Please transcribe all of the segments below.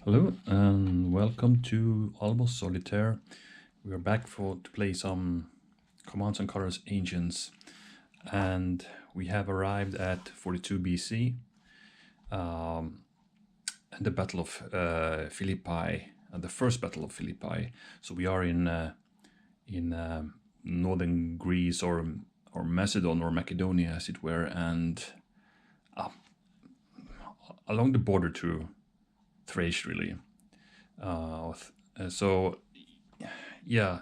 Hello and welcome to Almost Solitaire. We are back to play some Commands and Colors Ancients, and we have arrived at 42 BC and the Battle of Philippi, the first Battle of Philippi. So we are in northern Greece or Macedon or Macedonia, as it were, and along the border to Thrace, really. So, yeah,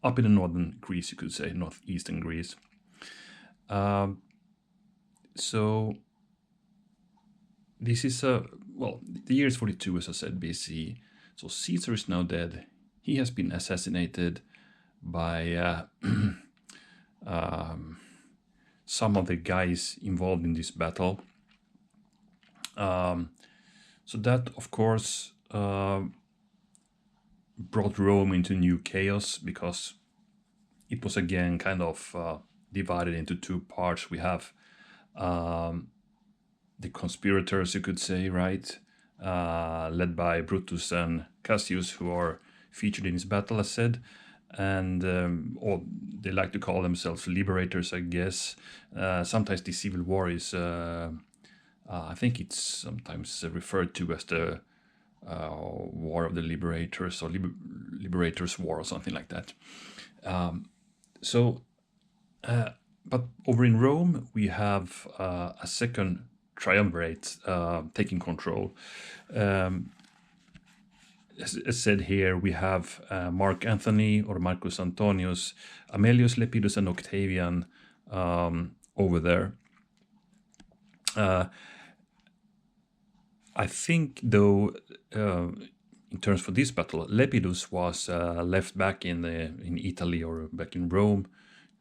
up in the northern Greece, you could say, northeastern Greece. So this is well, the year is 42, as I said, BC. So Caesar is now dead. He has been assassinated by some of the guys involved in this battle. So that, of course, brought Rome into new chaos because it was again kind of divided into two parts. We have the conspirators, you could say, right, led by Brutus and Cassius, who are featured in this battle, as said, and or they like to call themselves liberators, I guess. Sometimes the civil war is, I think it's sometimes referred to as the War of the Liberators or Liberators' War or something like that. But over in Rome, we have a second triumvirate taking control. As said here, we have Mark Antony or Marcus Antonius, Aemilius Lepidus, and Octavian over there. I think, though, in terms for this battle, Lepidus was left back in Italy or back in Rome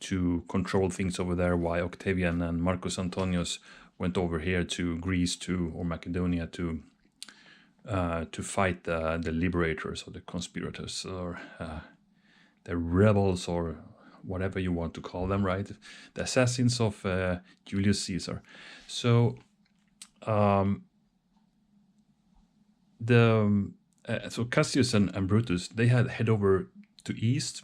to control things over there, while Octavian and Marcus Antonius went over here to Greece or Macedonia to fight the liberators or the conspirators or the rebels or whatever you want to call them, right? The assassins of Julius Caesar. So so Cassius and Brutus, they had head over to east,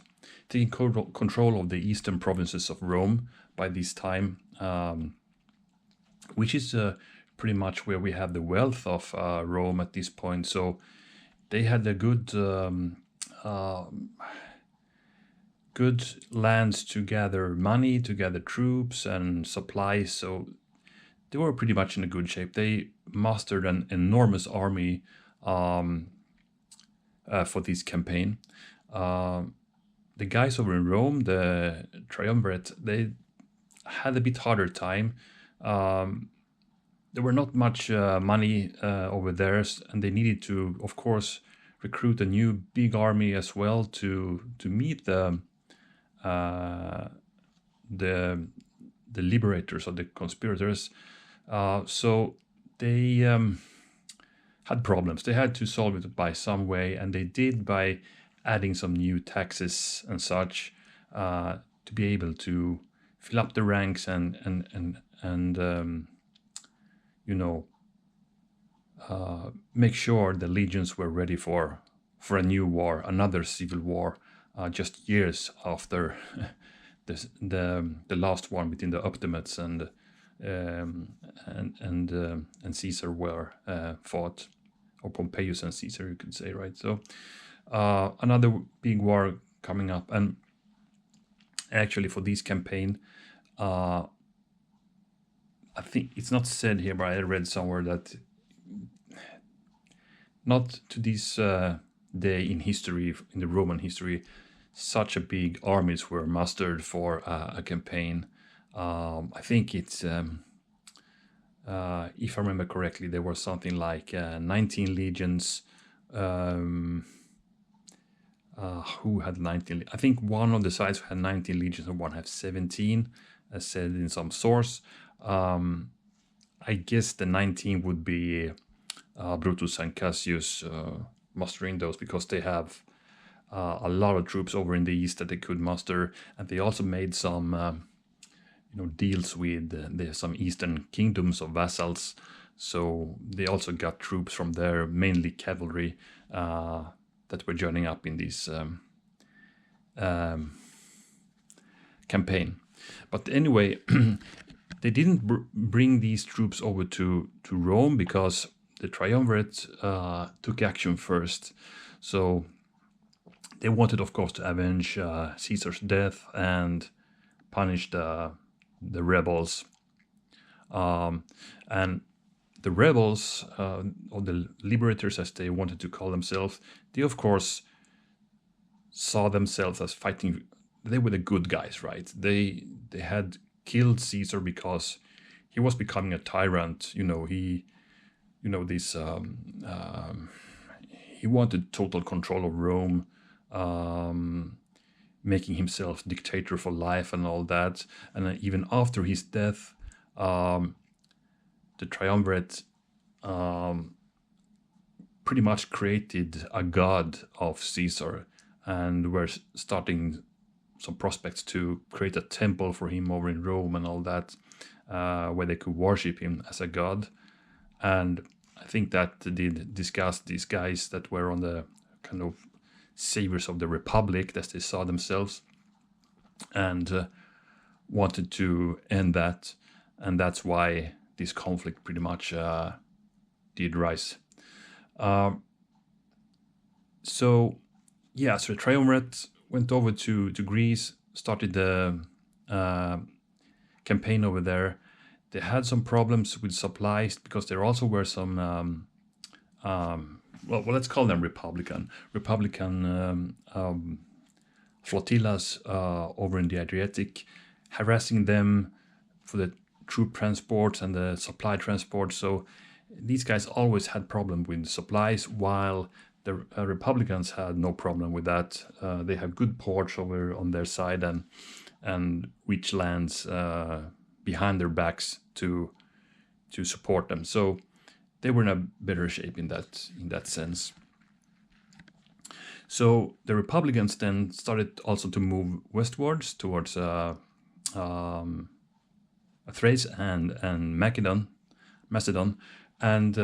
taking control of the eastern provinces of Rome by this time, which is pretty much where we have the wealth of Rome at this point. So they had a good lands to gather money, to gather troops and supplies. So they were pretty much in a good shape. They mustered an enormous army for this campaign. The guys over in Rome, the triumvirate, they had a bit harder time. There were not much money over there, and they needed to, of course, recruit a new big army as well to meet the liberators or the conspirators. So they had problems. They had to solve it by some way, and they did by adding some new taxes and such to be able to fill up the ranks and make sure the legions were ready for a new war, another civil war, just years after the last one between the Optimates and Caesar were fought, or Pompeius and Caesar, you could say, right? So another big war coming up, and actually for this campaign, I think it's not said here, but I read somewhere that not to this day in history, in the Roman history, such a big armies were mustered for a campaign. I think it's, if I remember correctly, there was something like 19 legions. Who had 19? I think one of the sides had 19 legions and one had 17, as said in some source. I guess the 19 would be Brutus and Cassius mustering those, because they have a lot of troops over in the east that they could muster, and they also made some deals with some eastern kingdoms of vassals So they also got troops from there, mainly cavalry, that were joining up in this campaign. But anyway, they didn't bring these troops over to Rome because the triumvirate took action first. So they wanted, of course, to avenge Caesar's death and punish the rebels. And the rebels, or the liberators as they wanted to call themselves, they of course saw themselves as fighting. They were the good guys, right? They had killed Caesar because he was becoming a tyrant. He wanted total control of Rome, making himself dictator for life and all that. And even after his death, the triumvirate pretty much created a god of Caesar, and were starting some prospects to create a temple for him over in Rome and all that, where they could worship him as a god. And I think that did disgust these guys that were on the kind of saviors of the Republic, as they saw themselves, and wanted to end that. And that's why this conflict pretty much did rise. So the triumvirate went over to Greece, started the campaign over there. They had some problems with supplies because there also were some, well, let's call them Republican flotillas over in the Adriatic, harassing them for the troop transports and the supply transport. So these guys always had problem with supplies, while the Republicans had no problem with that. They have good ports over on their side and rich lands behind their backs to support them. So they were in a better shape in that sense. So the Republicans then started also to move westwards towards Thrace and Macedon, and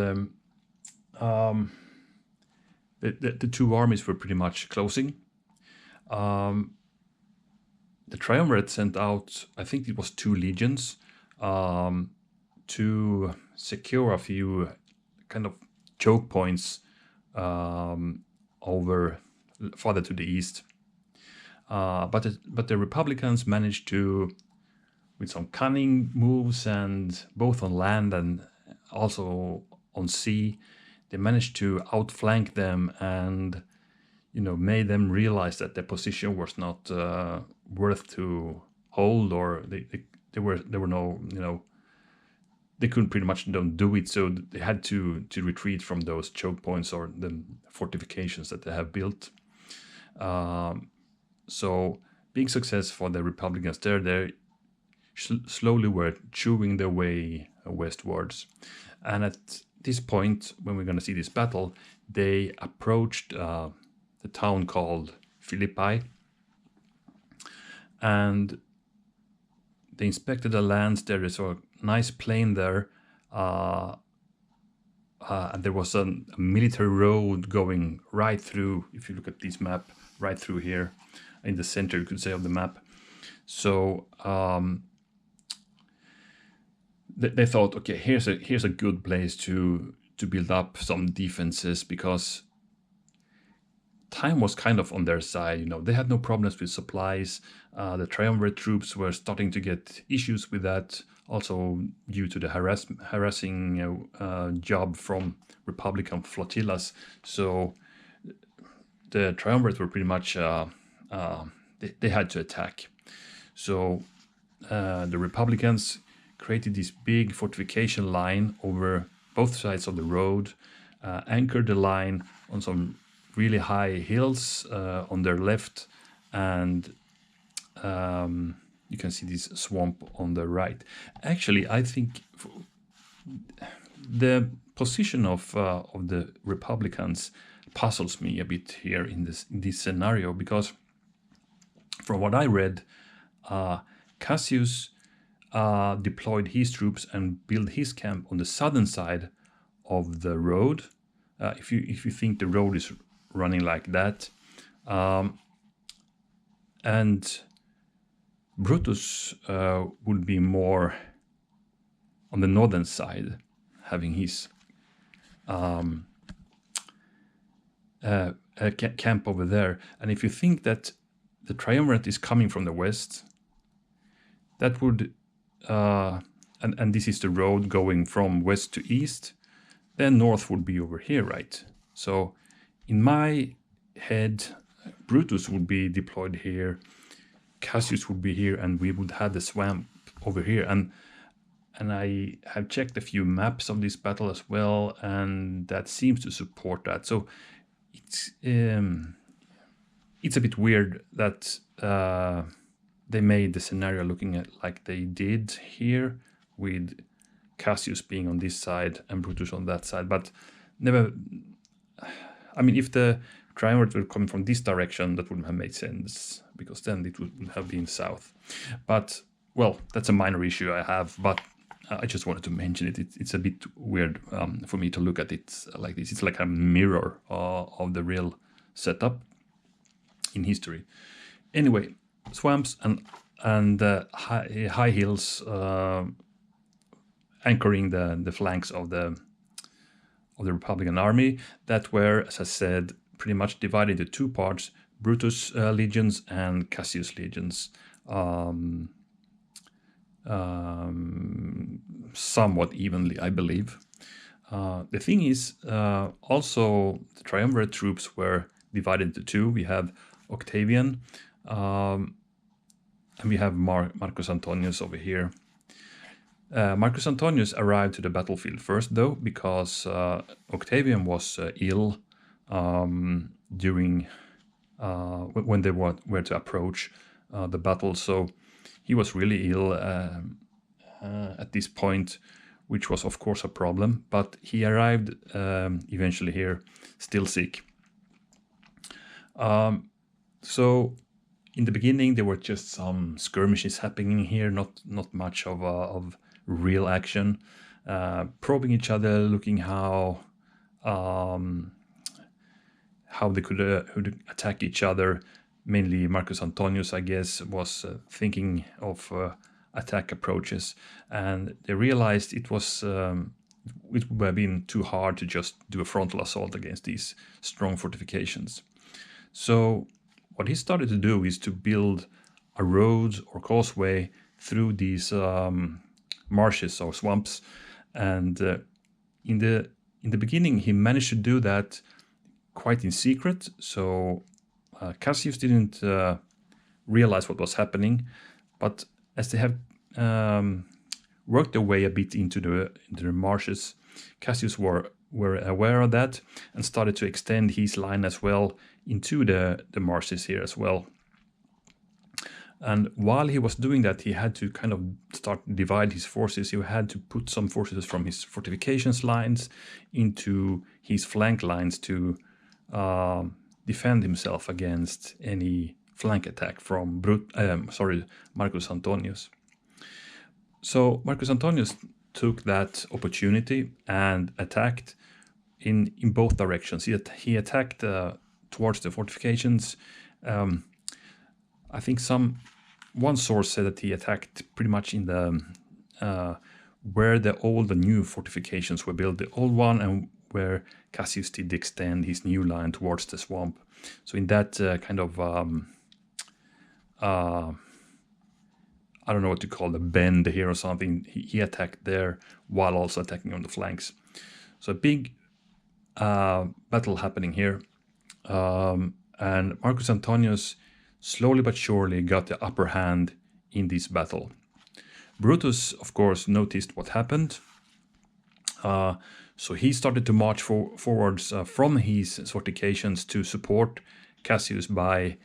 the two armies were pretty much closing. The triumvirate sent out, I think it was 2 legions, to secure a few kind of choke points over farther to the east. But the Republicans managed to, with some cunning moves, and both on land and also on sea, they managed to outflank them and made them realize that their position was not worth to hold, or they were no, they couldn't pretty much don't do it, so they had to retreat from those choke points or the fortifications that they have built. So being success for the Republicans there, they slowly were chewing their way westwards. And at this point, when we're going to see this battle, they approached the town called Philippi, and they inspected the lands. There is a nice plain there, and there was a military road going right through. If you look at this map, right through here in the center, you could say, of the map. So they thought, okay, here's a good place to build up some defenses, because time was kind of on their side. They had no problems with supplies. The triumvirate troops were starting to get issues with that, also due to the harassing job from Republican flotillas. So the triumvirate were pretty much they had to attack. So the Republicans created this big fortification line over both sides of the road, anchored the line on some really high hills on their left, and you can see this swamp on the right. Actually, I think the position of the Republicans puzzles me a bit here in this scenario, because from what I read, Cassius deployed his troops and built his camp on the southern side of the road. If you think the road is running like that, and Brutus would be more on the northern side, having his camp over there. And if you think that the triumvirate is coming from the west, that would, and this is the road going from west to east, then north would be over here, right? So in my head, Brutus would be deployed here, Cassius would be here, and we would have the swamp over here. And I have checked a few maps of this battle as well, and that seems to support that. So it's a bit weird that they made the scenario looking at like they did here, with Cassius being on this side and Brutus on that side. But never, I mean, if the triumvirate were coming from this direction, that wouldn't have made sense, because then it would have been south. But, well, that's a minor issue I have, but I just wanted to mention it. It's a bit weird for me to look at it like this. It's like a mirror of the real setup in history. Anyway, swamps and high hills anchoring the flanks of the Republican army that were, as I said, pretty much divided into two parts: Brutus legions and Cassius legions. Somewhat evenly, I believe. The thing is, also the triumvirate troops were divided into two. We have Octavian, and we have Marcus Antonius over here. Marcus Antonius arrived to the battlefield first, though, because Octavian was ill during when they were to approach the battle. So he was really ill at this point, which was, of course, a problem. But he arrived eventually here, still sick. So in the beginning, there were just some skirmishes happening here, not much of real action, probing each other, looking how they could attack each other. Mainly Marcus Antonius, I guess, was thinking of attack approaches, and they realized it would have been too hard to just do a frontal assault against these strong fortifications. So what he started to do is to build a road or causeway through these marshes or swamps, and in the beginning he managed to do that quite in secret. So Cassius didn't realize what was happening, but as they have worked their way a bit into the marshes, Cassius were aware of that and started to extend his line as well into the marshes here as well. And while he was doing that, he had to kind of start divide his forces. He had to put some forces from his fortifications lines into his flank lines to defend himself against any flank attack from Marcus Antonius. So Marcus Antonius took that opportunity and attacked in both directions. He attacked towards the fortifications. I think one source said that he attacked pretty much in the where the old and new fortifications were built, the old one, and where Cassius did extend his new line towards the swamp. So in that kind of I don't know what to call the bend here or something, he attacked there while also attacking on the flanks. So a big battle happening here, and Marcus Antonius slowly but surely got the upper hand in this battle. Brutus, of course, noticed what happened. So he started to march forwards from his fortifications to support Cassius by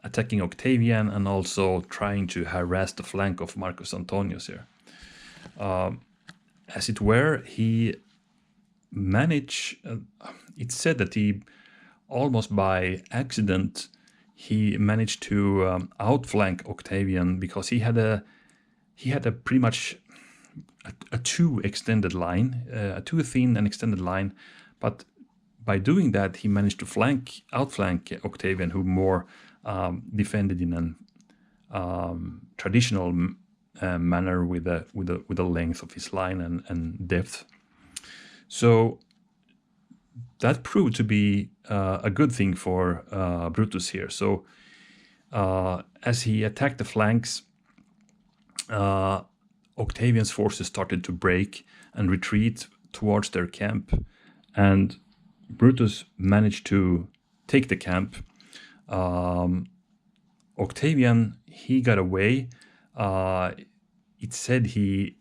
attacking Octavian and also trying to harass the flank of Marcus Antonius here. As it were, he managed, it's said that he almost by accident, he managed to outflank Octavian because he had he had a pretty much a too extended line, a too thin and extended line, but by doing that, he managed to outflank Octavian, who more defended in an traditional manner with the length of his line and depth. So that proved to be a good thing for Brutus here. So as he attacked the flanks, Octavian's forces started to break and retreat towards their camp, and Brutus managed to take the camp. Octavian, he got away. It said he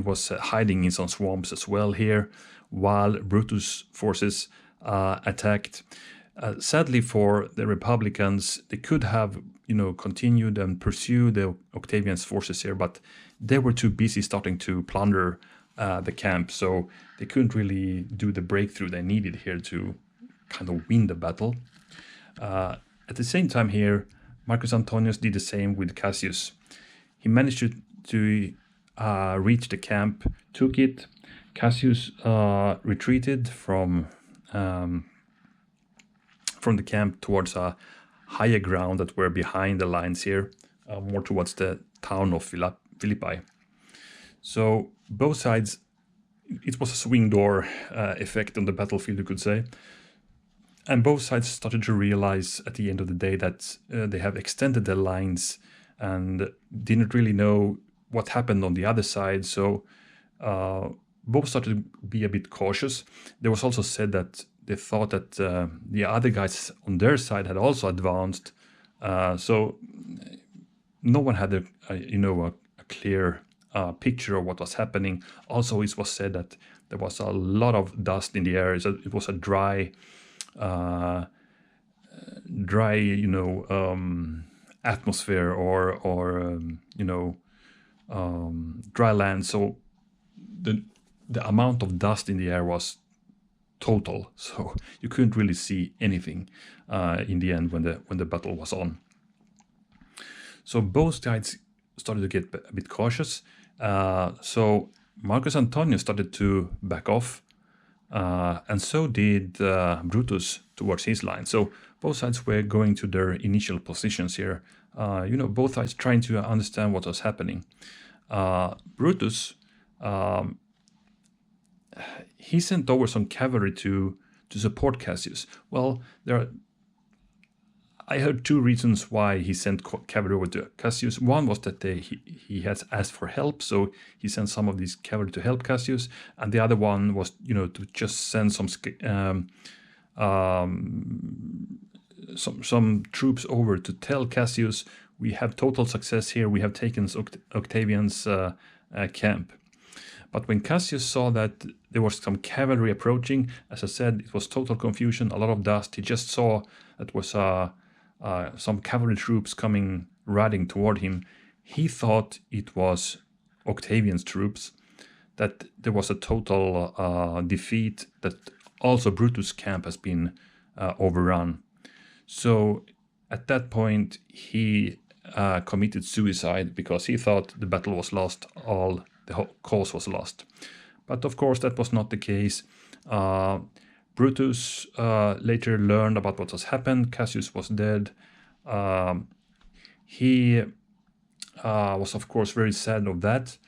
was hiding in some swamps as well here, while Brutus' forces attacked. Sadly for the Republicans, they could have continued and pursued the Octavian's forces here, but they were too busy starting to plunder the camp, so they couldn't really do the breakthrough they needed here to kind of win the battle. At the same time here, Marcus Antonius did the same with Cassius. He managed to reach the camp, took it. Cassius retreated from the camp towards a higher ground that were behind the lines here, more towards the town of Philippi. So both sides, it was a swing door effect on the battlefield, you could say. And both sides started to realize at the end of the day that they have extended their lines and didn't really know what happened on the other side. So both started to be a bit cautious. There was also said that they thought that the other guys on their side had also advanced. So no one had a clear picture of what was happening. Also, it was said that there was a lot of dust in the air. So it was a dry, atmosphere or dry land. So the amount of dust in the air was total. So you couldn't really see anything in the end when the battle was on. So both sides started to get a bit cautious. So Marcus Antonius started to back off, and so did Brutus towards his line. So both sides were going to their initial positions here. Both sides trying to understand what was happening. Brutus, he sent over some cavalry to support Cassius. Well, I heard two reasons why he sent cavalry over to Cassius. One was that he had asked for help, so he sent some of these cavalry to help Cassius, and the other one was, to just send some troops over to tell Cassius, we have total success here. We have taken Octavian's camp. But when Cassius saw that there was some cavalry approaching, as I said, it was total confusion, a lot of dust. He just saw that was some cavalry troops coming riding toward him. He thought it was Octavian's troops, that there was a total defeat, that also Brutus' camp has been overrun. So at that point, he committed suicide because he thought the battle was lost, the whole cause was lost. But of course, that was not the case. Brutus later learned about what has happened. Cassius was dead. He was, of course, very sad of that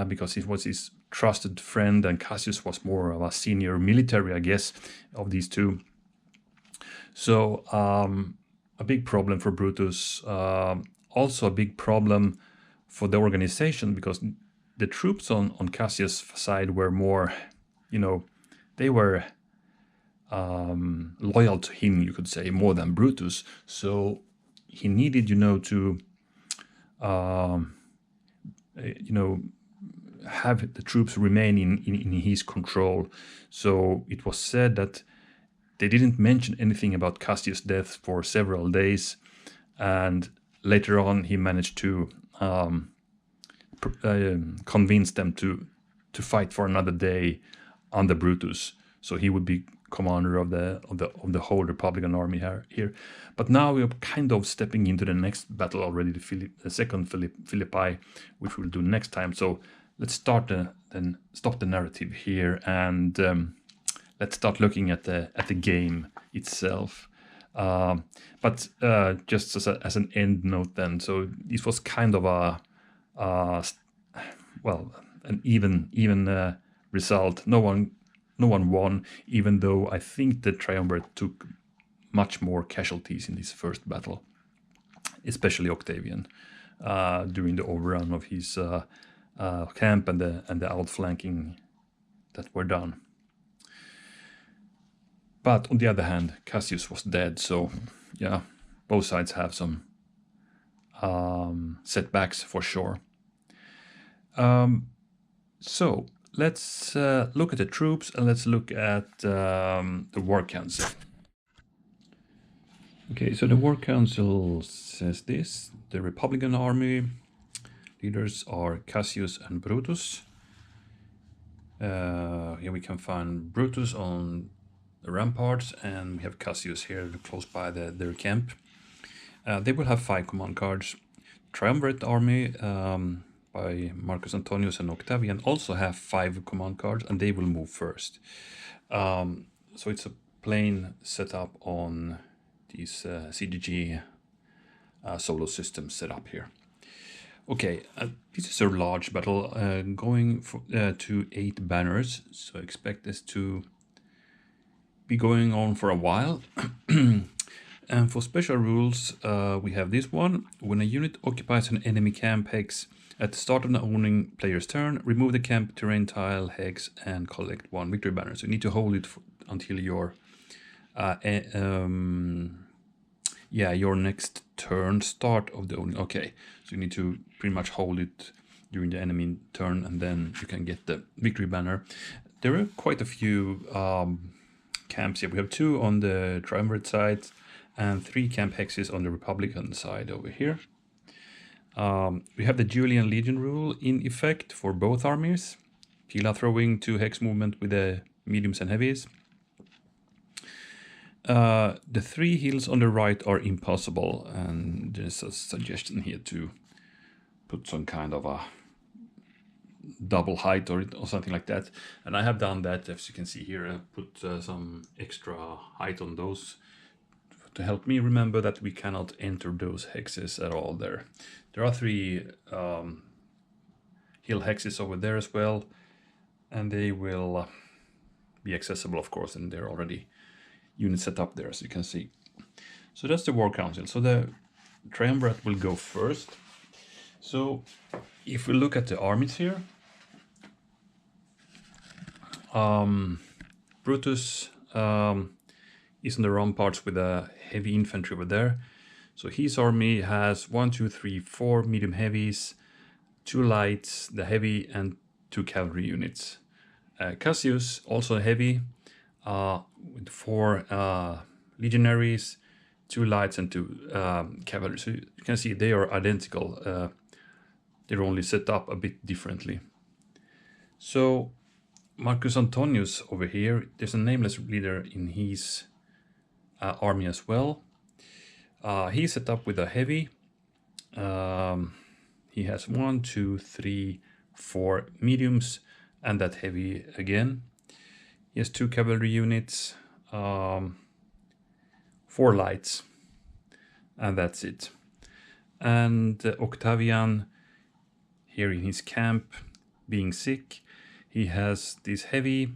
because he was his trusted friend, and Cassius was more of a senior military, I guess, of these two. So a big problem for Brutus. Also a big problem for the organization, because the troops on Cassius' side were more, they were loyal to him, you could say, more than Brutus. So he needed, to, have the troops remain in his control. So it was said that they didn't mention anything about Cassius' death for several days, and later on he managed to convince them to fight for another day under Brutus, so he would be commander of the whole Republican army here. But now we are kind of stepping into the next battle already, the second Philippi, which we'll do next time. So let's stop the narrative here, and let's start looking at the game itself. But just as an end note, then, so this was kind of an even result. No one won, even though I think the Triumvirate took much more casualties in this first battle, especially Octavian, during the overrun of his camp and the outflanking that were done. But on the other hand, Cassius was dead, so yeah, both sides have some setbacks for sure. So let's look at the troops, and let's look at the War Council. Okay, so the War Council says this: the Republican army leaders are Cassius and Brutus. Here we can find Brutus on the ramparts, and we have Cassius here close by their camp. They will have 5 command cards. Triumvirate army by Marcus Antonius and Octavian also have 5 command cards, and they will move first. So it's a plain setup on these CDG Solo System setup here. Okay, this is a large battle going to 8 banners, so expect this to be going on for a while. And for special rules, we have this one. When a unit occupies an enemy camp hex at the start of the owning player's turn, remove the camp terrain tile hex and collect 1 victory banner. So you need to hold it until your next turn, start of the owning. Okay, so you need to pretty much hold it during the enemy turn, and then you can get the victory banner. There are quite a few camps here. We have 2 on the Triumvirate side and 3 camp hexes on the Republican side over here. We have the Julian Legion rule in effect for both armies. Pila throwing 2 hex movement with the mediums and heavies. The 3 hills on the right are impossible, and there's a suggestion here to put some kind of a double height or something like that, and I have done that. As you can see here, I put some extra height on those to help me remember that we cannot enter those hexes at all there. There are 3 hill hexes over there as well, and they will be accessible, of course, and they're already units set up there, as you can see. So that's the War Council. So the Triumvirate will go first. So if we look at the armies here, Brutus is in the ramparts with a heavy infantry over there. So his army has 1, 2, 3, 4 medium heavies, 2 lights, the heavy, and 2 cavalry units. Cassius, also heavy, with 4 legionaries, 2 lights, and 2 cavalry. So you can see they are identical. They're only set up a bit differently. So Marcus Antonius over here, there's a nameless leader in his army as well. He's set up with a heavy. He has 1, 2, 3, 4 mediums, and that heavy again. He has 2 cavalry units, 4 lights, and that's it. And Octavian, here in his camp, being sick, he has this heavy,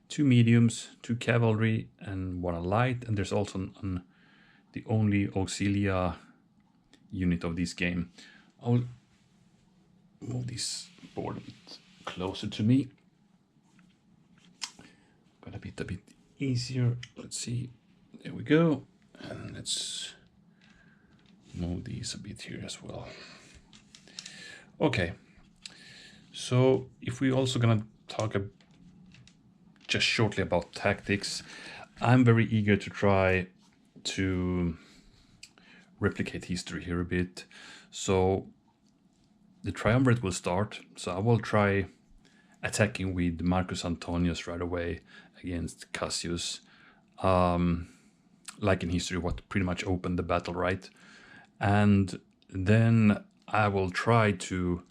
2 mediums, 2 cavalry, and 1 light. And there's also the only auxilia unit of this game. I'll move this board a bit closer to me. Got a bit easier. Let's see. There we go. And let's move these a bit here as well. Okay. So if we also gonna talk just shortly about tactics, I'm very eager to try to replicate history here a bit. So the Triumvirate will start. So I will try attacking with Marcus Antonius right away against Cassius. like in history, what pretty much opened the battle, right? And then I will try to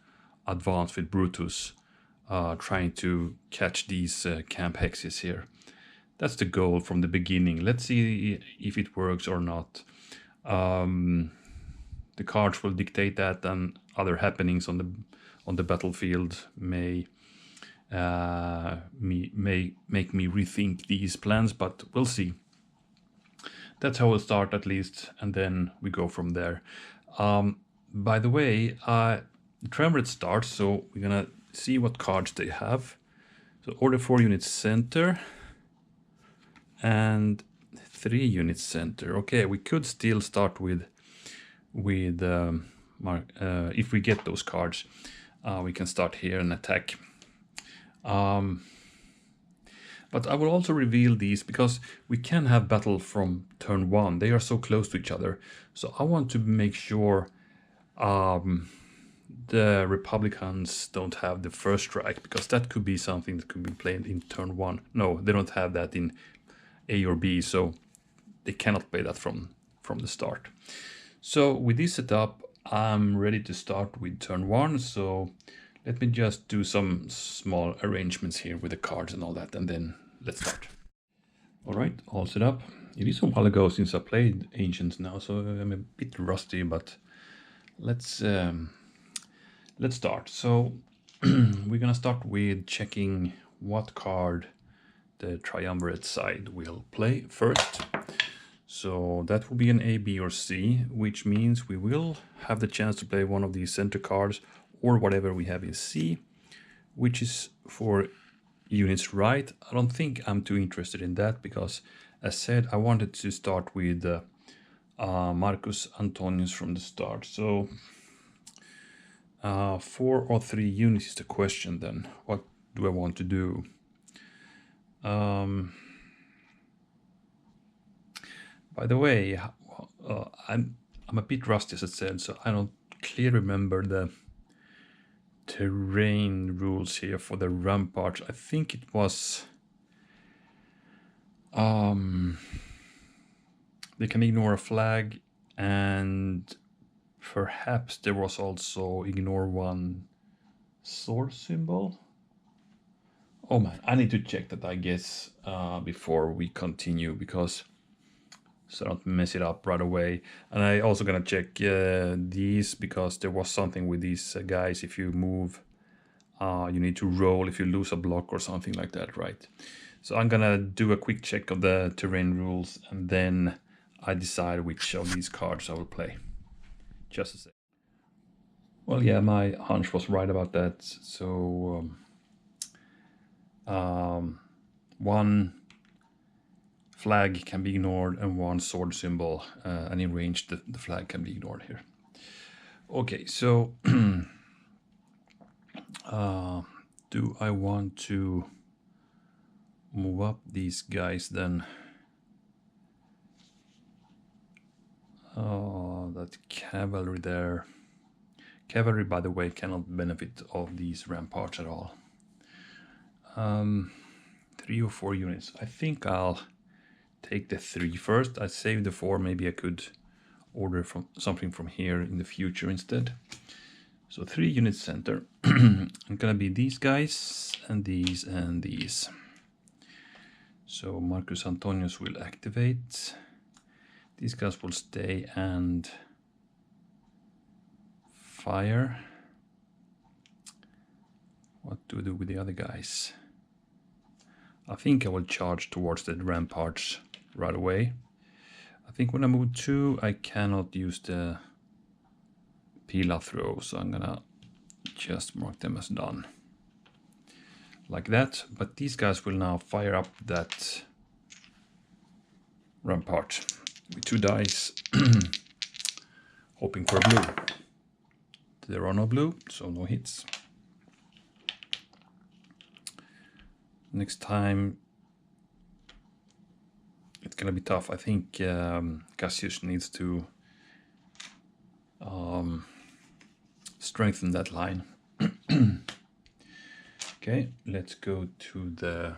advance with Brutus, trying to catch these camp hexes here. That's the goal from the beginning. Let's see if it works or not. The cards will dictate that, and other happenings on the battlefield may make me rethink these plans, but we'll see. That's how we'll start at least, and then we go from there. By the way, the triumvirate starts, so we're gonna see what cards they have. So order 4 units center and 3 units center. Okay, we could still start with if we get those cards, we can start here and attack. But I will also reveal these because we can have battle from turn 1. They are so close to each other. So I want to make sure the Republicans don't have the first strike, because that could be something that could be played in turn 1. No, they don't have that in A or B, so they cannot play that from the start. So with this setup, I'm ready to start with turn 1. So let me just do some small arrangements here with the cards and all that, and then let's start. All right, all set up. It is a while ago since I played Ancients now, so I'm a bit rusty, but let's start. So we're gonna start with checking what card the triumvirate side will play first. So that will be an A, B, or C, which means we will have the chance to play one of these center cards, or whatever we have in C, which is for units right. I don't think I'm too interested in that, because as said, I wanted to start with Marcus Antonius from the start. So 4 or 3 units is the question then. What do I want to do? By the way, I'm a bit rusty, as I said, so I don't clearly remember the terrain rules here for the ramparts. I think it was they can ignore a flag, and perhaps there was also ignore one sword symbol. Oh man, I need to check that, I guess, before we continue, because so I don't mess it up right away. And I also gonna check these, because there was something with these guys. If you move, you need to roll if you lose a block or something like that, right? So I'm gonna do a quick check of the terrain rules, and then I decide which of these cards I will play. Just a sec. Well, yeah, my hunch was right about that. So one flag can be ignored and one sword symbol, and in range the flag can be ignored here. Okay, so do I want to move up these guys then? Oh, that cavalry there. Cavalry, by the way, cannot benefit of these ramparts at all. 3 or 4 units. I think I'll take the 3 first. I saved the 4. Maybe I could order from something from here in the future instead. So 3 units center. I'm gonna be these guys and these and these. So Marcus Antonius will activate. These guys will stay and fire. What do we do with the other guys? I think I will charge towards the ramparts right away. I think when I move 2, I cannot use the Pila throw, so I'm gonna just mark them as done. Like that, but these guys will now fire up that rampart with 2 dice, hoping for blue. There are no blue, so no hits. Next time it's gonna be tough. I think Cassius needs to strengthen that line. Okay, let's go to the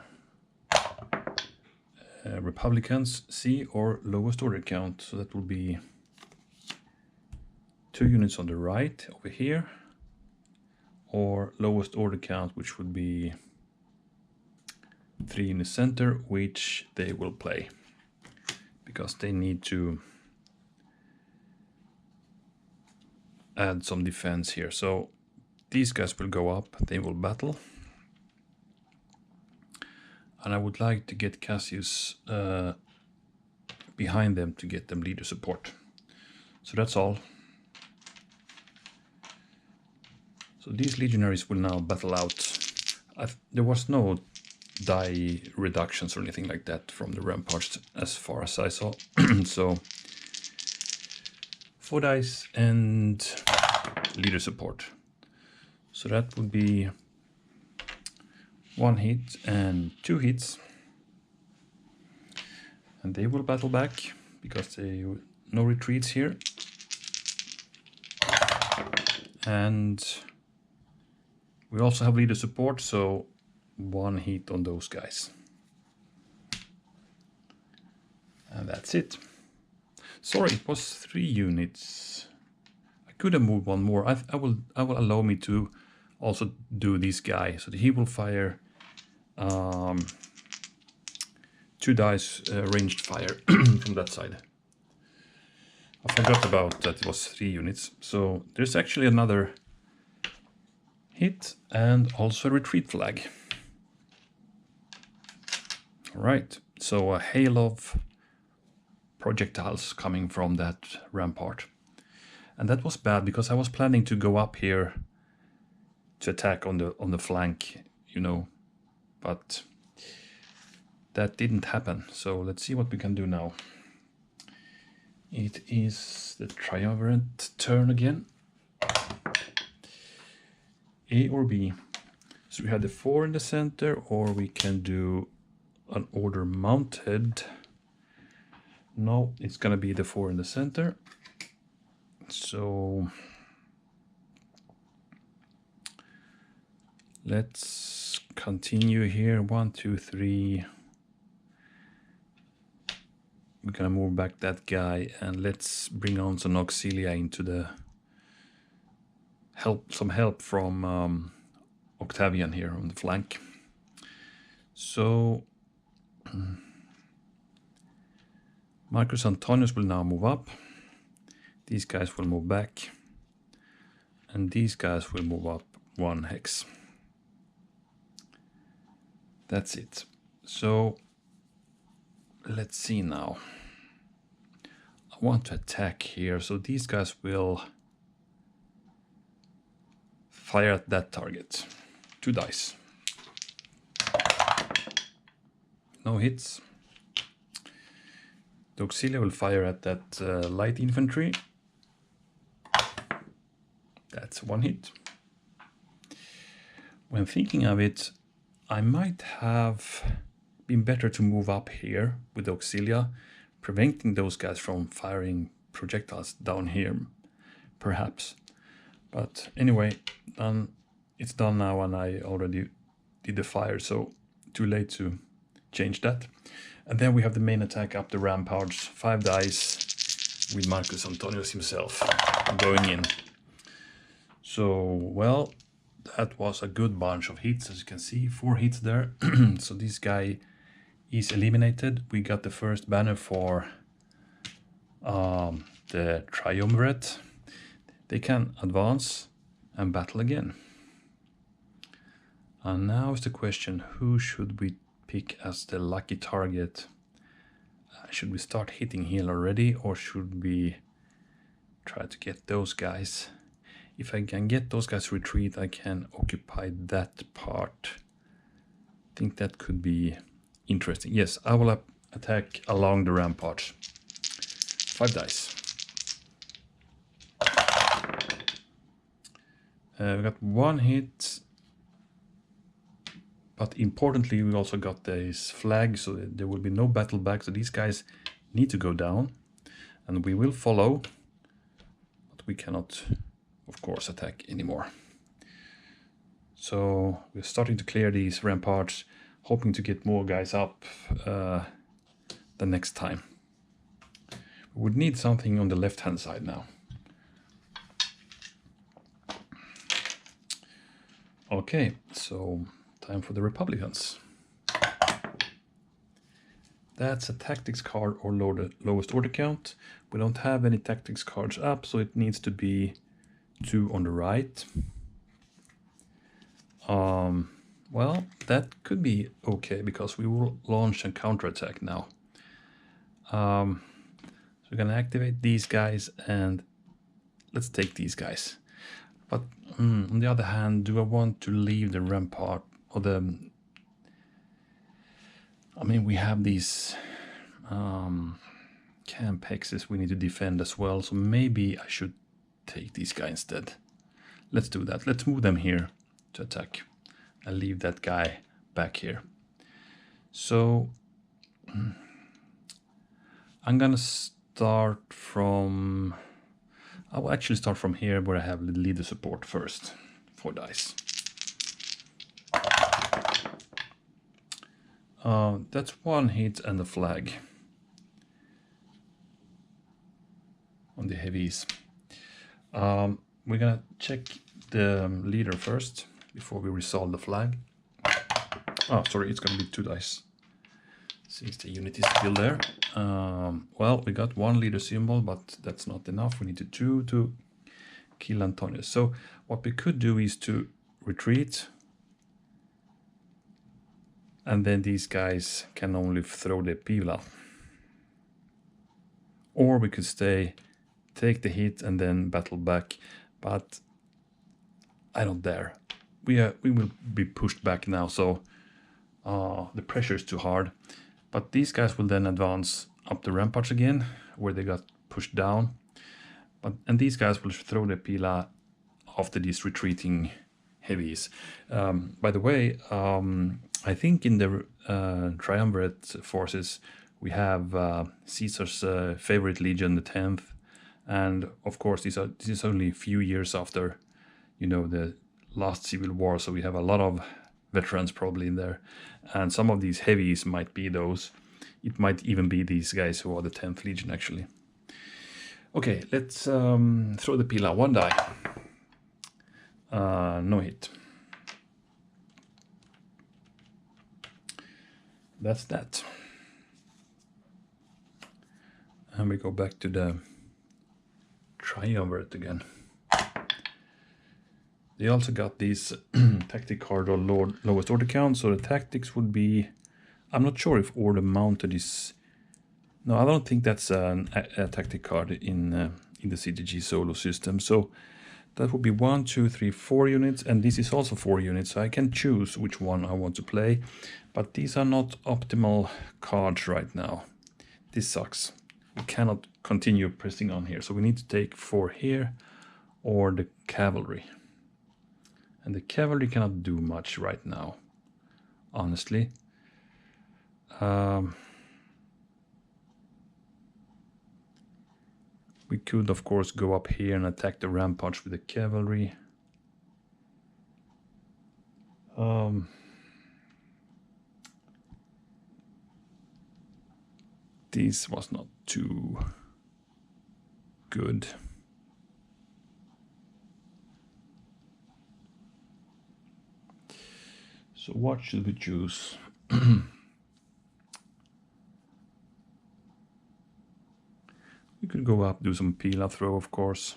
Republicans C or lowest order count. So that will be 2 units on the right over here, or lowest order count, which would be 3 in the center, which they will play because they need to add some defense here. So these guys will go up, they will battle. And I would like to get Cassius behind them to get them leader support. So that's all. So these legionaries will now battle out. There was no die reductions or anything like that from the ramparts as far as I saw. So 4 dice and leader support. So that would be 1 hit and 2 hits. And they will battle back because they no retreats here. And we also have leader support, so 1 hit on those guys. And that's it. Sorry, it was 3 units. I could have moved 1 more. I will allow me to also do this guy, so that he will fire 2 dice ranged fire from that side. I forgot about that it was 3 units. So there's actually another hit and also a retreat flag. All right, so a hail of projectiles coming from that rampart. And that was bad because I was planning to go up here to attack on the flank, you know, but that didn't happen. So let's see what we can do now. It is the triumvirate turn again. A or B. So we have the 4 in the center, or we can do an order mounted. No, it's gonna be the 4 in the center. So let's continue here. 1, 2, 3. We're gonna move back that guy and let's bring on some auxilia into the some help from Octavian here on the flank. So Marcus Antonius will now move up. These guys will move back. And these guys will move up 1 hex. That's it. So let's see now. I want to attack here. So these guys will fire at that target. 2 dice. No hits. The auxilia will fire at that light infantry. That's 1 hit. When thinking of it, I might have been better to move up here with the auxilia, preventing those guys from firing projectiles down here, perhaps. But anyway, it's done now, and I already did the fire, so too late to change that. And then we have the main attack up the ramparts, 5 dice with Marcus Antonius himself going in. So, well, that was a good bunch of hits, as you can see, 4 hits there. So this guy is eliminated. We got the first banner for the triumvirate. They can advance and battle again. And now is the question, who should we pick as the lucky target? Should we start hitting here already, or should we try to get those guys? If I can get those guys to retreat, I can occupy that part. I think that could be interesting. Yes, I will attack along the ramparts. 5 dice. We got 1 hit. But importantly, we also got this flag, so there will be no battle back. So these guys need to go down. And we will follow. But we cannot, of course, attack anymore. So we're starting to clear these ramparts, hoping to get more guys up the next time. We would need something on the left-hand side now. Okay, so time for the Republicans. That's a tactics card or lowest order count. We don't have any tactics cards up, so it needs to be 2 on the right. Well, that could be okay because we will launch a counterattack now. So we're gonna activate these guys and let's take these guys. But on the other hand, do I want to leave the rampart or the... I mean, we have these camp hexes we need to defend as well, so maybe I should take these guys instead. Let's do that. Let's move them here to attack. I'll leave that guy back here. So I'm gonna start from... I will actually start from here where I have the leader support first. 4 dice. That's 1 hit and a flag on the heavies. We're gonna check the leader first before we resolve the flag. Oh, sorry, it's gonna be 2 dice since the unit is still there. Well, we got 1 leader symbol, but that's not enough. We need 2 to kill Antonius. So what we could do is to retreat, and then these guys can only throw the pila. Or we could stay, take the hit, and then battle back. But I don't dare. We will be pushed back now, so the pressure is too hard. But these guys will then advance up the ramparts again, where they got pushed down. And these guys will throw the pila after these retreating heavies. By the way, I think in the triumvirate forces we have Caesar's favorite legion, the 10th, and of course this is only a few years after, you know, the last civil war, so we have a lot of veterans probably in there, and some of these heavies might be those. It might even be these guys who are the 10th legion actually. Okay, let's throw the pila. 1 die. No hit. That's that. And we go back to the triumvirate again. They also got these tactic card or lowest order count, so the tactics would be... I'm not sure if order mounted is... No, I don't think that's a tactic card in the CDG Solo System. So that would be 1, 2, 3, 4 units, and this is also 4 units, so I can choose which one I want to play. But these are not optimal cards right now. This sucks. We cannot continue pressing on here, so we need to take 4 here or the cavalry. And the cavalry cannot do much right now, honestly. We could, of course, go up here and attack the ramparts with the cavalry. This was not too good. So what should we choose? We could go up, do some pila throw, of course.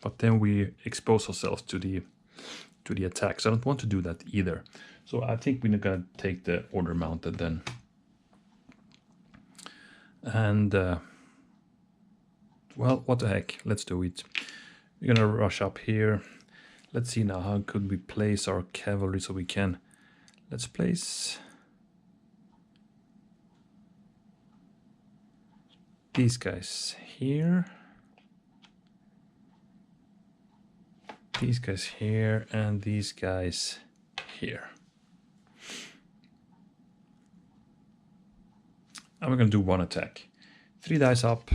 But then we expose ourselves to the attacks. I don't want to do that either. So I think we're gonna take the order mounted then. And well, what the heck, let's do it. We're gonna rush up here. Let's see now, how could we place our cavalry so we can... Let's place these guys here. These guys here and these guys here. And we're gonna do 1 attack. 3 dice up.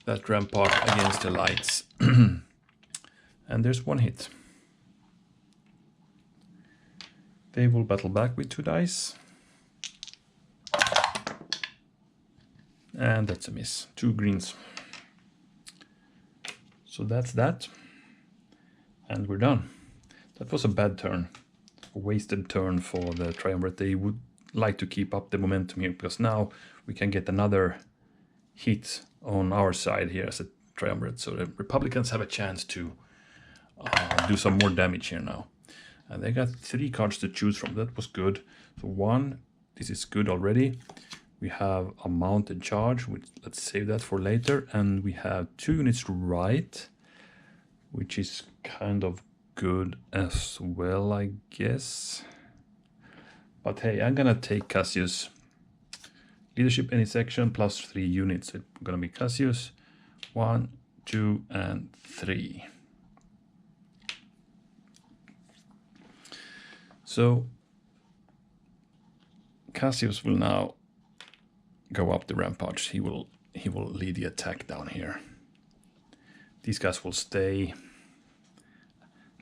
That rampart against the lights. And there's 1 hit. They will battle back with 2 dice. And that's a miss. 2 greens. So that's that. And we're done. That was a bad turn. A wasted turn for the triumvirate. They would like to keep up the momentum here, because now we can get another hit on our side here as a triumvirate. So the Republicans have a chance to do some more damage here now. And they got 3 cards to choose from. That was good. So 1, this is good already. We have a mounted charge, which let's save that for later. And we have 2 units to right, which is kind of good as well, I guess. But hey, I'm gonna take Cassius. Leadership any section plus 3 units. It's gonna be Cassius 1, 2, and 3. So Cassius will now go up the ramparts. He will lead the attack down here. These guys will stay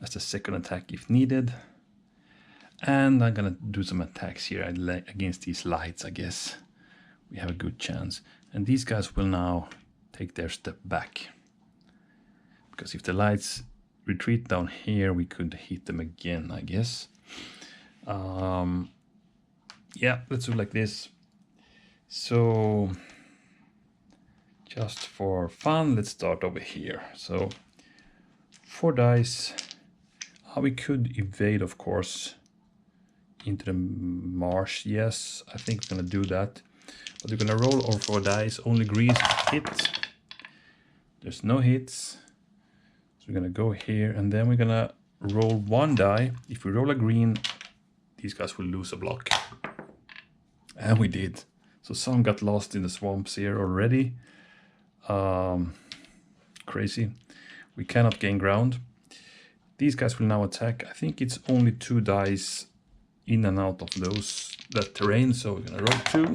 as the second attack if needed. And I'm gonna do some attacks here against these lights, I guess. We have a good chance. And these guys will now take their step back. Because if the lights retreat down here, we could hit them again, I guess. Yeah, let's do like this. So just for fun, let's start over here. So 4 dice. We could evade, of course, into the marsh. Yes, I think we're gonna do that. But we're gonna roll our 4 dice. Only greens hit. There's no hits. So we're gonna go here, and then we're gonna roll 1 die. If we roll a green, these guys will lose a block. And we did. So some got lost in the swamps here already. Crazy. We cannot gain ground. These guys will now attack. I think it's only 2 dice in and out of that terrain. So we're gonna roll 2.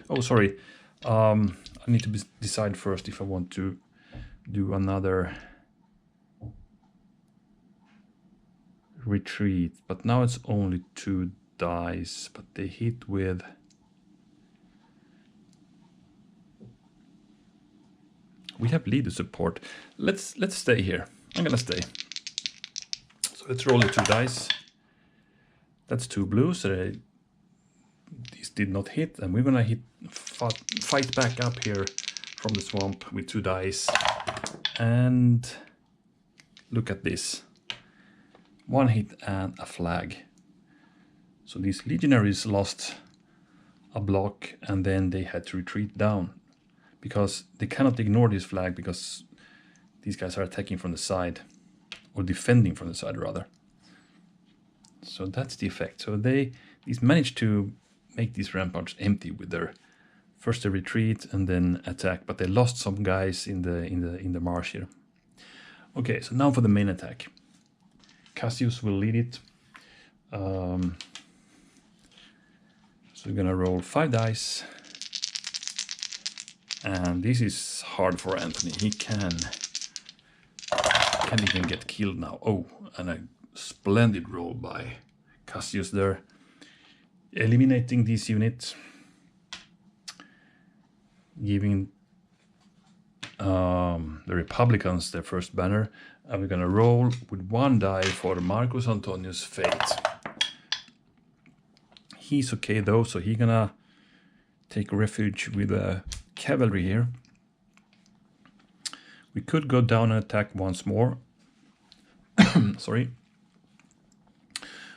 Oh, sorry. I need to decide first if I want to do another retreat. But now it's only 2 dice, but they hit with... We have leader support. Let's stay here. I'm gonna stay. So let's roll the 2 dice. That's 2 blues. So these did not hit, and we're gonna fight back up here from the swamp with 2 dice. And look at this. 1 hit and a flag. So these legionaries lost a block, and then they had to retreat down, because they cannot ignore this flag, because these guys are attacking from the side, or defending from the side rather. So that's the effect. So these managed to make these ramparts empty with their first a retreat and then attack, but they lost some guys in the marsh here. Okay, so now for the main attack. Cassius will lead it. So we're gonna roll 5 dice. And this is hard for Anthony. He can't even get killed now. Oh, and a splendid roll by Cassius there. Eliminating these units. Giving the Republicans their first banner. And we're gonna roll with 1 die for Marcus Antonius' fate. He's okay though, so he's gonna take refuge with a cavalry here. We could go down and attack once more. Sorry.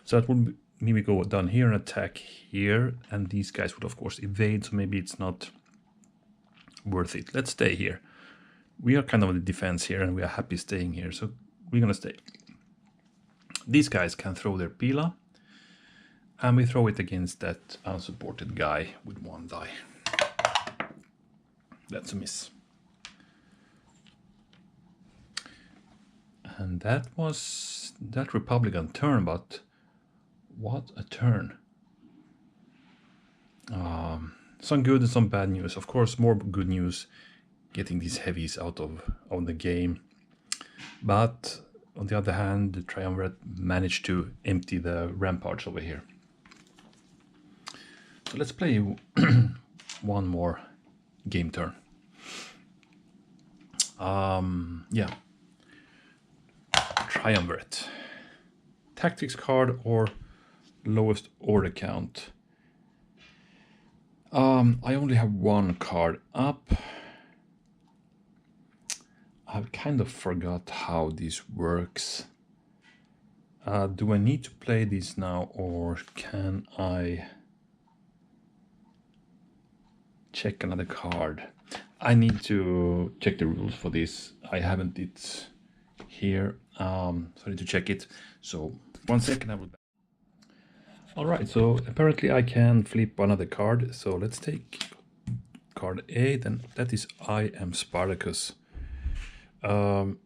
So that would maybe go down here and attack here, and these guys would of course evade, so maybe it's not worth it. Let's stay here. We are kind of on the defense here, and we are happy staying here, so we're gonna stay. These guys can throw their pila, and we throw it against that unsupported guy with 1 die. That's a miss. And that was that Republican turn, but what a turn. Some good and some bad news. Of course, more good news, getting these heavies out of the game. But on the other hand, the Triumvirate managed to empty the ramparts over here. So let's play one more game turn. Yeah. Triumvirate. Tactics card or lowest order count. I only have one card up. I kind of forgot how this works. Do I need to play this now, or can I check another card? I need to check the rules for this. I haven't it here, so I need to check it. So 1 second, I will. All right, so apparently I can flip another card. So let's take card 8, and that is I Am Spartacus. So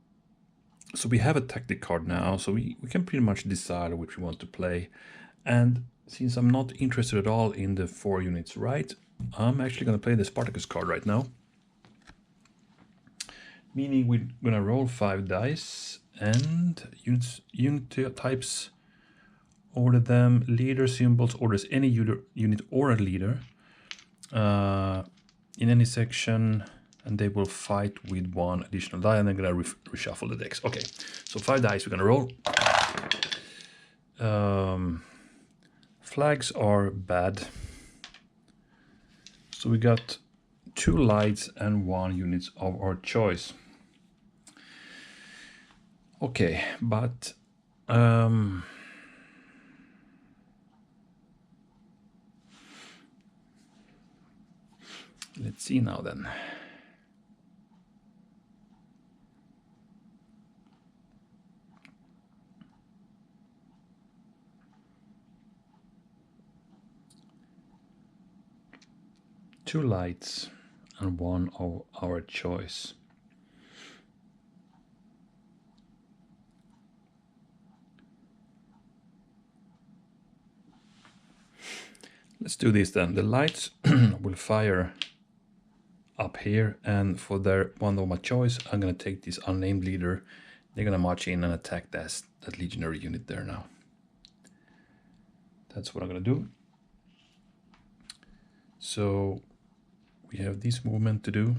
we have a tactic card now, so we can pretty much decide which we want to play. And since I'm not interested at all in the 4 units right, I'm actually going to play the Spartacus card right now. Meaning we're going to roll 5 dice and unit types, order them, leader symbols, orders any unit or a leader in any section, and they will fight with 1 additional die, and they're going to reshuffle the decks. Okay, so 5 dice we're going to roll. Flags are bad. So we got 2 lights and 1 units of our choice. Okay, but let's see now then. Two lights and 1 of our choice. Let's do this then. The lights will fire up here, and for their 1 of my choice, I'm going to take this unnamed leader. They're going to march in and attack that legionary unit there now. That's what I'm going to do. So we have this movement to do.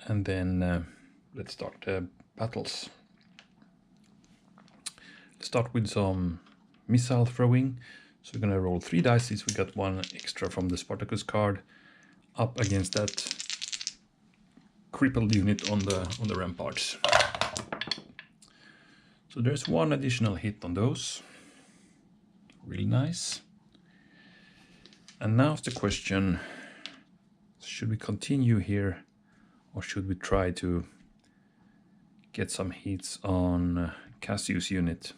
And then let's start the battles. Let's start with some missile throwing. So we're going to roll 3 dice. We got 1 extra from the Spartacus card up against that crippled unit on the ramparts. So there's 1 additional hit on those. Really nice. And now's the question, should we continue here, or should we try to get some hits on Cassius' unit?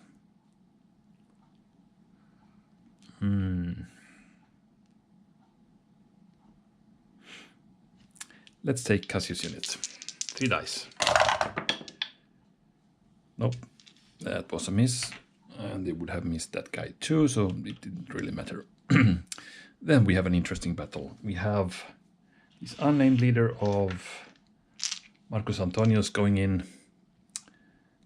Let's take Cassius' unit. 3 dice. Nope, that was a miss. And they would have missed that guy too, so it didn't really matter. Then we have an interesting battle. We have this unnamed leader of Marcus Antonius going in,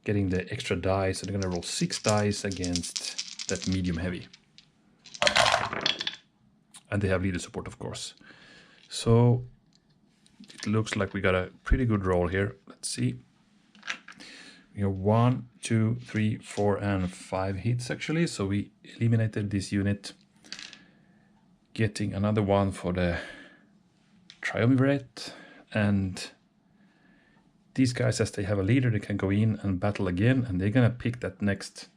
getting the extra dice. So they're going to roll 6 dice against that medium heavy. And they have leader support, of course. So it looks like we got a pretty good roll here. Let's see. We have 1, 2, 3, 4, and 5 hits actually. So we eliminated this unit. Getting another one for the Triumvirate. And these guys, as they have a leader, they can go in and battle again. And they're going to pick that next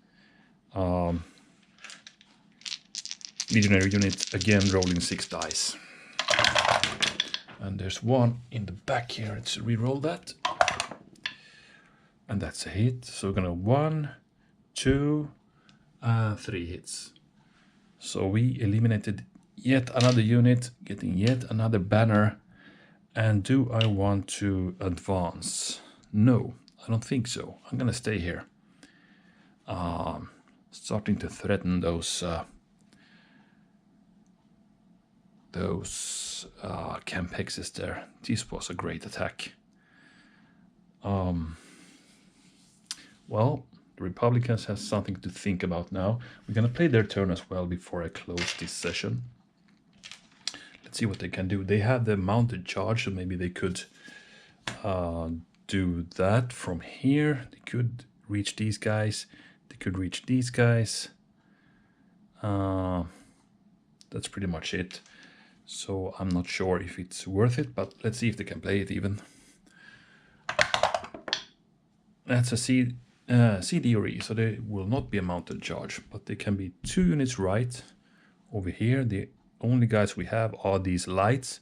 legionary unit again, rolling 6 dice. And there's 1 in the back here. Let's re-roll that. And that's a hit. So we're going to 1, 2, 3 hits. So we eliminated yet another unit, getting yet another banner. And do I want to advance? No, I don't think so. I'm going to stay here. Starting to threaten those camp hexes there. This was a great attack. Well, The Republicans have something to think about now. We're going to play their turn as well before I close this session. Let's see what they can do. They have the mounted charge, so maybe they could do that from here. They could reach these guys. They could reach these guys. That's pretty much it. So I'm not sure if it's worth it, but let's see if they can play it even. That's a CD or E, so there will not be a mounted charge, but there can be 2 units right over here. The only guys we have are these lights.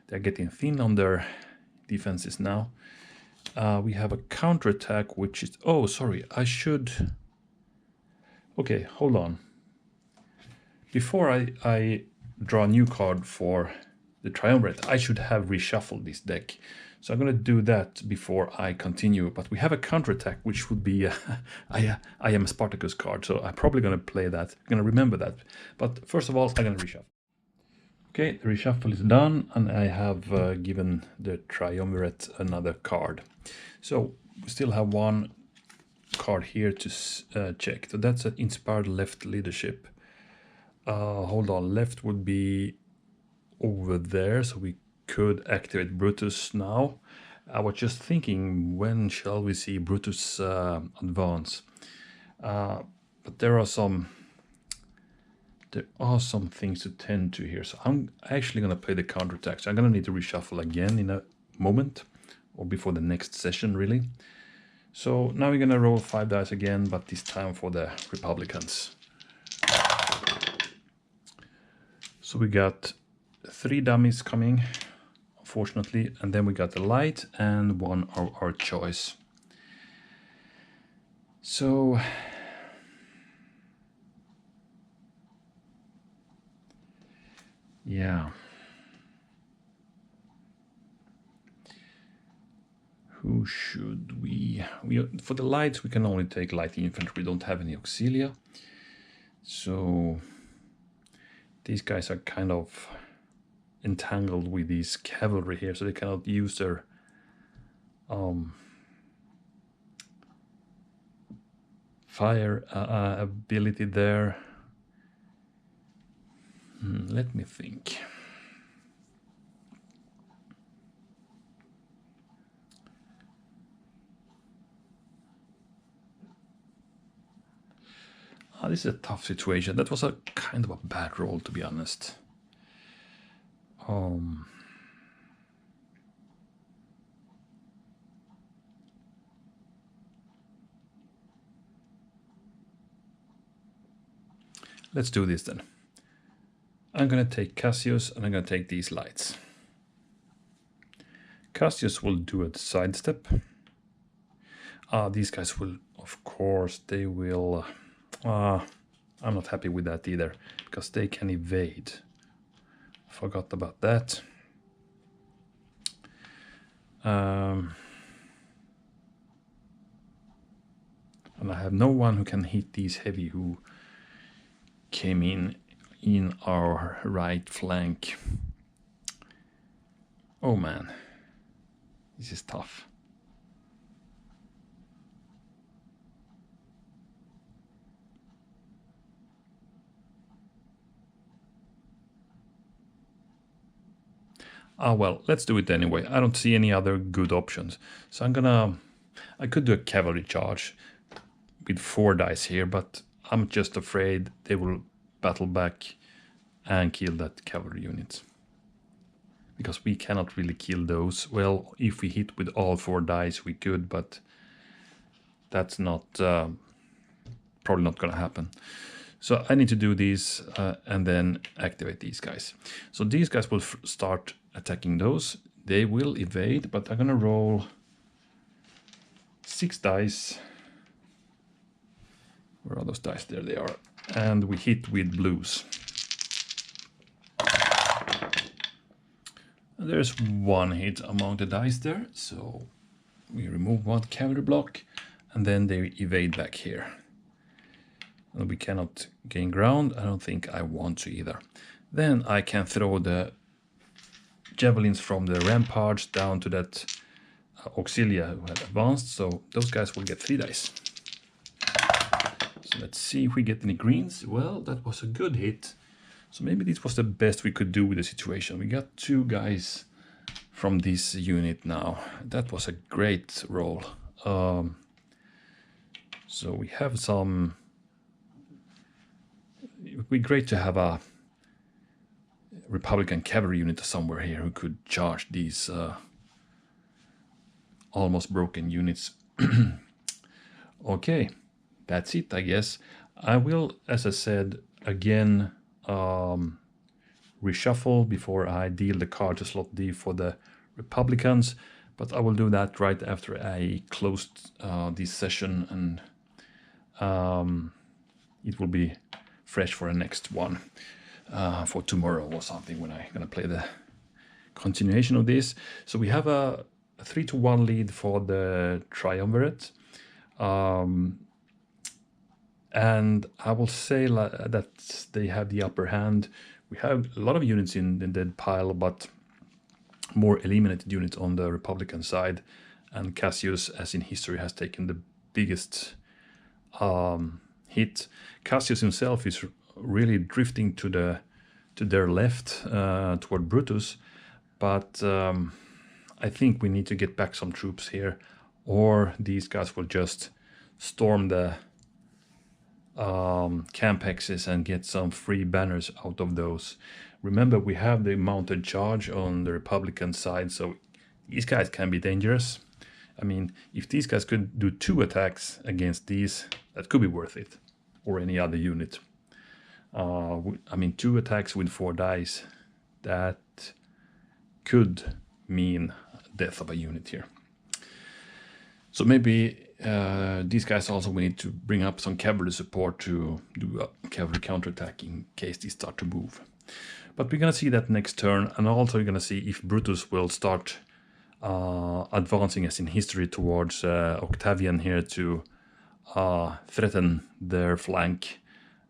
They're getting thin on their defenses now. We have a counterattack, which is... Oh, sorry, I should... Okay, hold on. Before I draw a new card for the Triumvirate, I should have reshuffled this deck. So I'm going to do that before I continue. But we have a counterattack, which would be I am a Spartacus card. So I'm probably going to play that. I'm going to remember that. But first of all, I'm going to reshuffle. Okay, the reshuffle is done, and I have given the Triumvirate another card. So we still have one card here to check. So that's an Inspired Left Leadership. Hold on, left would be over there, so we could activate Brutus now. I was just thinking, when shall we see Brutus advance? But there are some things to tend to here, so I'm actually going to play the counterattack. So I'm going to need to reshuffle again in a moment, or before the next session, really. So now we're going to roll 5 dice again, but this time for the Republicans. So we got 3 dummies coming, unfortunately, and then we got the light and one of our choice. So yeah, who should we for the lights we can only take light infantry. We don't have any auxilia, so these guys are kind of entangled with these cavalry here, so they cannot use their fire ability there. Let me think. This is a tough situation. That was a kind of a bad roll, to be honest. Let's do this then. I'm going to take Cassius and I'm going to take these lights. Cassius will do a sidestep. These guys will, of course, they will... I'm not happy with that either, because they can evade. Forgot about that. And I have no one who can hit these heavy who came in our right flank. Oh man, this is tough. Well, let's do it anyway. I don't see any other good options. So I could do a cavalry charge with 4 dice here, but I'm just afraid they will battle back and kill that cavalry unit. Because we cannot really kill those. Well, if we hit with all 4 dice, we could, but that's not probably not going to happen. So I need to do these and then activate these guys. So these guys will start attacking those. They will evade, but I'm going to roll 6 dice. Where are those dice? There they are. And we hit with blues. And there's 1 hit among the dice there. So we remove 1 cavalry block and then they evade back here. And we cannot gain ground. I don't think I want to either. Then I can throw the javelins from the ramparts down to that auxilia who had advanced. So those guys will get 3 dice. Let's see if we get any greens. Well, that was a good hit. So maybe this was the best we could do with the situation. We got 2 guys from this unit now. That was a great roll. So we have some... It would be great to have a Republican cavalry unit somewhere here who could charge these almost broken units. Okay, that's it, I guess. I will, as I said, again reshuffle before I deal the card to slot D for the Republicans, but I will do that right after I closed this session, and it will be fresh for the next one for tomorrow or something when I'm gonna play the continuation of this. So we have a 3-1 lead for the triumvirate, and I will say that they have the upper hand. We have a lot of units in the dead pile, but more eliminated units on the Republican side, and Cassius, as in history, has taken the biggest hit. Cassius himself is really drifting to their left toward Brutus, but I think we need to get back some troops here, or these guys will just storm the camp hexes and get some free banners out of those. Remember, we have the mounted charge on the Republican side, so these guys can be dangerous. I mean, if these guys could do 2 attacks against these, that could be worth it, or any other unit. I mean, 2 attacks with 4 dice, that could mean death of a unit here. So maybe these guys also, we need to bring up some cavalry support to do a cavalry counterattack in case they start to move. But we're going to see that next turn, and also we're going to see if Brutus will start advancing, as in history, towards Octavian here to threaten their flank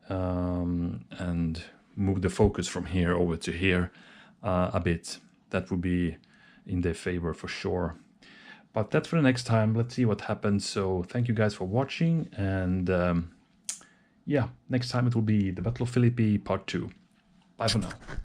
and move the focus from here over to here a bit. That would be in their favor for sure. But that's for the next time. Let's see what happens. So thank you guys for watching, and yeah, next time it will be the Battle of Philippi Part 2. Bye for now.